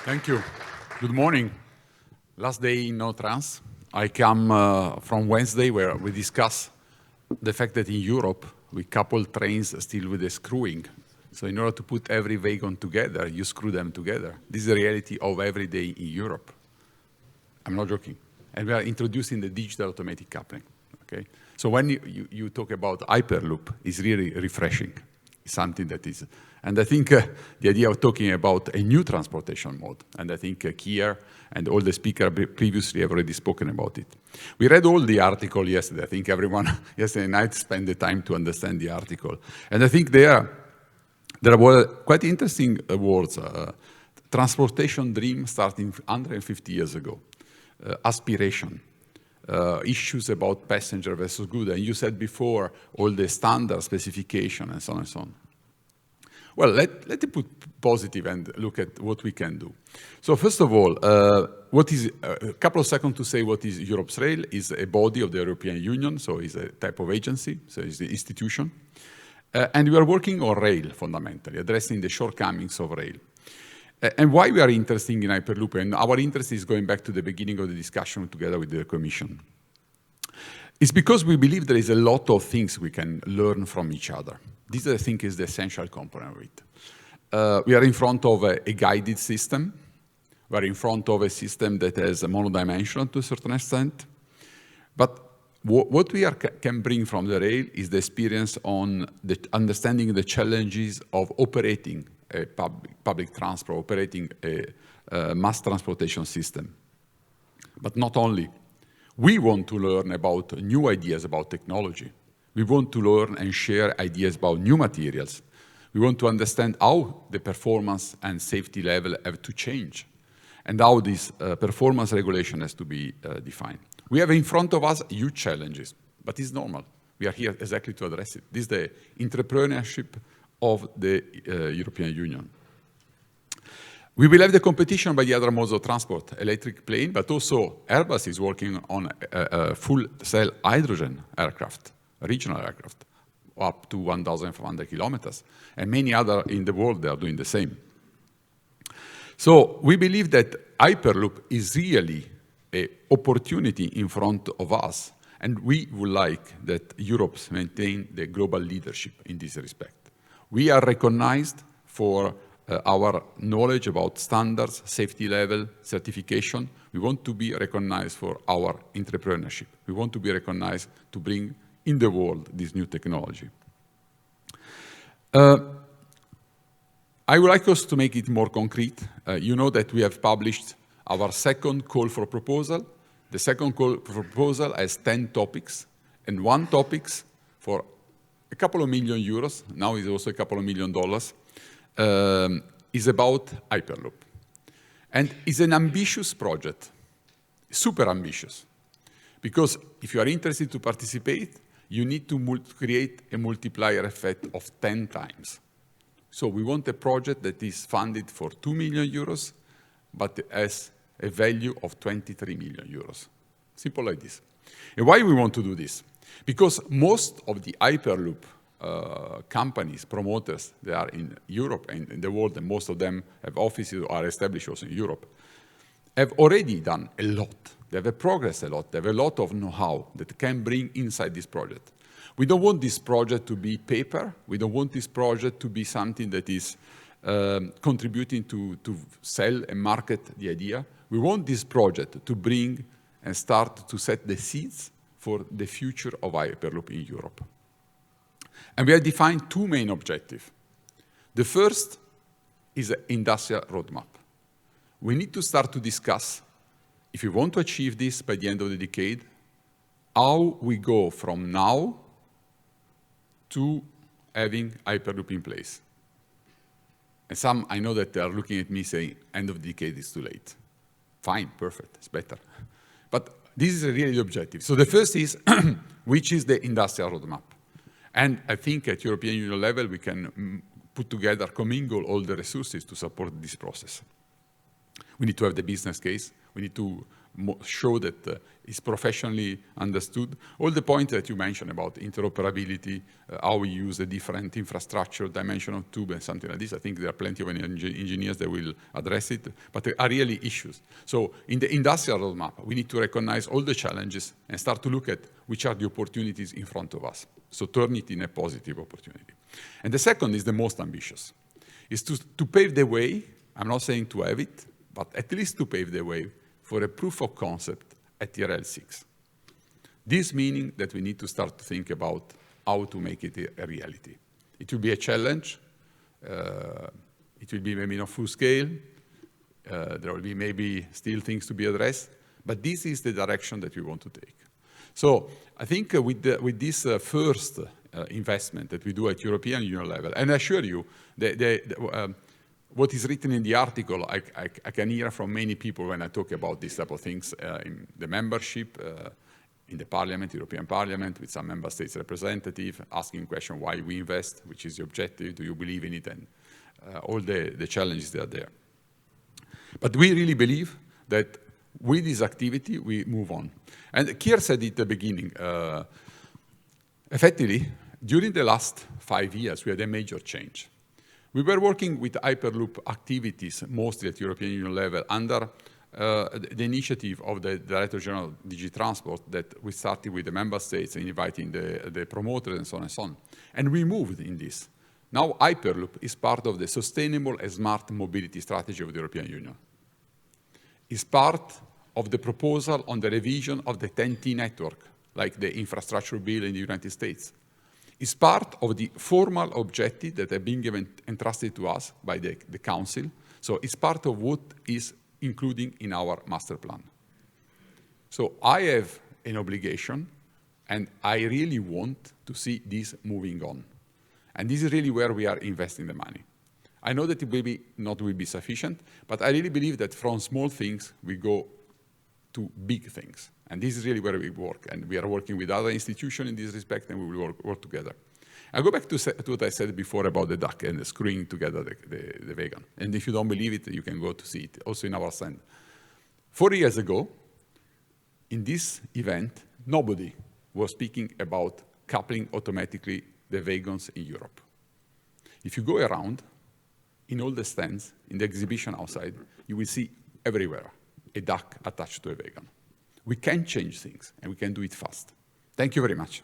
Thank you. Good morning. Last day in No Trans. I come from Wednesday where we discuss the fact that in Europe we couple trains still with the screwing. So in order to put every wagon together, you screw them together. This is the reality of every day in Europe. I'm not joking. And we are introducing the digital automatic coupling. Okay? So when you talk about Hyperloop, it's really refreshing. It's something that is, and I think the idea of talking about a new transportation mode, and I think Kier and all the speakers previously have already spoken about it. We read all the article yesterday. I think everyone yesterday night spent the time to understand the article. And I think there were quite interesting words. Transportation dream starting 150 years ago. Aspiration. Issues about passenger versus good. And you said before, all the standard specification and so on and so on. Well, let me put positive and look at what we can do. So first of all, a couple of seconds to say what is Europe's Rail. Is a body of the European Union, so it's a type of agency, so it's the institution. And we are working on rail, fundamentally, addressing the shortcomings of rail. And why we are interested in Hyperloop, and our interest is going back to the beginning of the discussion together with the Commission. It's because we believe there is a lot of things we can learn from each other. This, I think, is the essential component of it. We are in front of a guided system. We are in front of a system that has a monodimensional to a certain extent. But what we can bring from the rail is the experience on the understanding the challenges of operating a public transport, operating a mass transportation system. But not only. We want to learn about new ideas about technology. We want to learn and share ideas about new materials. We want to understand how the performance and safety level have to change and how this performance regulation has to be defined. We have in front of us huge challenges, but it's normal. We are here exactly to address it. This is the entrepreneurship of the European Union. We will have the competition by the other modes of transport, electric plane, but also Airbus is working on a full cell hydrogen aircraft, regional aircraft, up to 1,500 kilometers. And many other in the world, they are doing the same. So we believe that Hyperloop is really an opportunity in front of us. And we would like that Europe maintain the global leadership in this respect. We are recognized for our knowledge about standards, safety level, certification. We want to be recognized for our entrepreneurship. We want to be recognized to bring in the world this new technology. I would like us to make it more concrete. You know that we have published our second call for proposal. The second call for proposal has 10 topics, and one topic for a couple of million euros, now it's also a couple of $1 million, is about Hyperloop. And it's an ambitious project, super ambitious. Because if you are interested to participate, you need to create a multiplier effect of 10 times. So we want a project that is funded for 2 million euros, but has a value of 23 million euros. Simple like this. And why we want to do this? Because most of the Hyperloop companies, promoters, they are in Europe and in the world, and most of them have offices or are established also in Europe, have already done a lot. They have progressed a lot. They have a lot of know-how that can bring inside this project. We don't want this project to be paper. We don't want this project to be something that is contributing to sell and market the idea. We want this project to bring and start to set the seeds for the future of Hyperloop in Europe. And we have defined two main objectives. The first is an industrial roadmap. We need to start to discuss, if we want to achieve this by the end of the decade, how we go from now to having Hyperloop in place. And some, I know that they are looking at me saying, end of the decade is too late. Fine, perfect, it's better. But this is really the objective. So the first is, which is the industrial roadmap? And I think at European Union level, we can put together, commingle all the resources to support this process. We need to have the business case. We need to show that it's professionally understood. All the points that you mentioned about interoperability, how we use a different infrastructure, dimension of tube, and something like this, I think there are plenty of engineers that will address it, but there are really issues. So in the industrial roadmap, we need to recognize all the challenges and start to look at which are the opportunities in front of us. So turn it in a positive opportunity. And the second is the most ambitious, is to pave the way. I'm not saying to have it, but at least to pave the way for a proof of concept at TRL 6. This meaning that we need to start to think about how to make it a reality. It will be a challenge. It will be maybe not full scale. There will be maybe still things to be addressed, but this is the direction that we want to take. So I think with this first investment that we do at European Union level, and I assure you, what is written in the article, I can hear from many people when I talk about these type of things in the membership, in the Parliament, European Parliament, with some member states representative, asking question why we invest, which is the objective, do you believe in it, and all the challenges that are there. But we really believe that with this activity, we move on. And Kier said it at the beginning, effectively, during the last 5 years, we had a major change. We were working with Hyperloop activities, mostly at European Union level, under the initiative of the Director General of DG Transport that we started with the member states and inviting the promoters and so on and so on. And we moved in this. Now Hyperloop is part of the sustainable and smart mobility strategy of the European Union. It's part of the proposal on the revision of the TEN-T network, like the infrastructure bill in the United States. It's part of the formal objective that have been given, entrusted to us by the Council. So it's part of what is including in our master plan. So I have an obligation, and I really want to see this moving on. And this is really where we are investing the money. I know that it will be sufficient, but I really believe that from small things, we go to big things. And this is really where we work. And we are working with other institutions in this respect, and we will work together. I go back to what I said before about the duck and the screwing together the wagon. And if you don't believe it, you can go to see it, also in our stand. 4 years ago, in this event, nobody was speaking about coupling automatically the wagons in Europe. If you go around, in all the stands, in the exhibition outside, you will see everywhere a duck attached to a wagon. We can change things, and we can do it fast. Thank you very much.